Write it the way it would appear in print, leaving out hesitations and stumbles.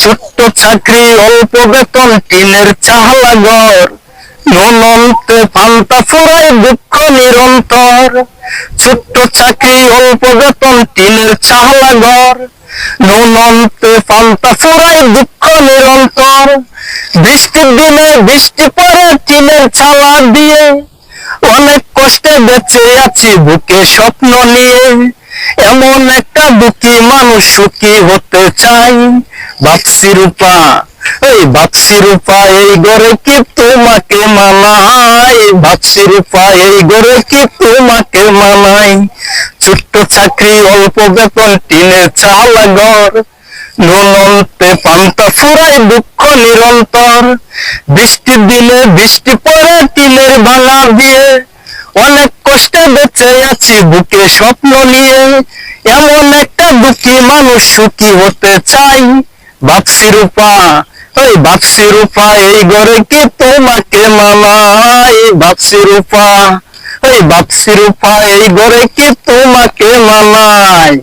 ছোট্ট চাকরি অল্প বেতন টিনের চালা ঘর নুনন্তে পান্তা ফুরাই দুঃখ নিরন্তর। ছোট্ট চাকরি অল্প বেতন টিনের চালা ঘর নুনন্তে পান্তা ফুরাই দুঃখ নিরন্তর। বৃষ্টির দিনে বৃষ্টি পড়ে টিনের চালা দিয়ে অনেক কষ্টে বেঁচে আছি বুকে স্বপ্ন নিয়ে। এমন একটা দুঃখী মানুষ সুখী হতে চাই। ভাবছি রূপা ভাবছি রূপা এই ঘরে কি তোমাকে মানাই। ভাবছি রূপা এই ঘরে কি তোমাকে মানাই। ছোট্ট চাকরি অল্প বেতন টিনের চালা ঘর নুনন্তে পান্তা ফুরাই দুঃখ নিরন্তর। বৃষ্টির দিনে বৃষ্টি পড়ে টিনের ভাঙা দিয়ে অনেক কষ্টে বেঁচে আছি বুকে স্বপ্ন নিয়ে। এমন একটা দুঃখী মানুষ সুখী হতে চাই। ভাবছি রূপা ভাবছি রূপা এই ঘরে কি তোমাকে মানাই। ভাবছি রূপা ভাবছি রূপা এই ঘরে কি তোমাকে মানাই।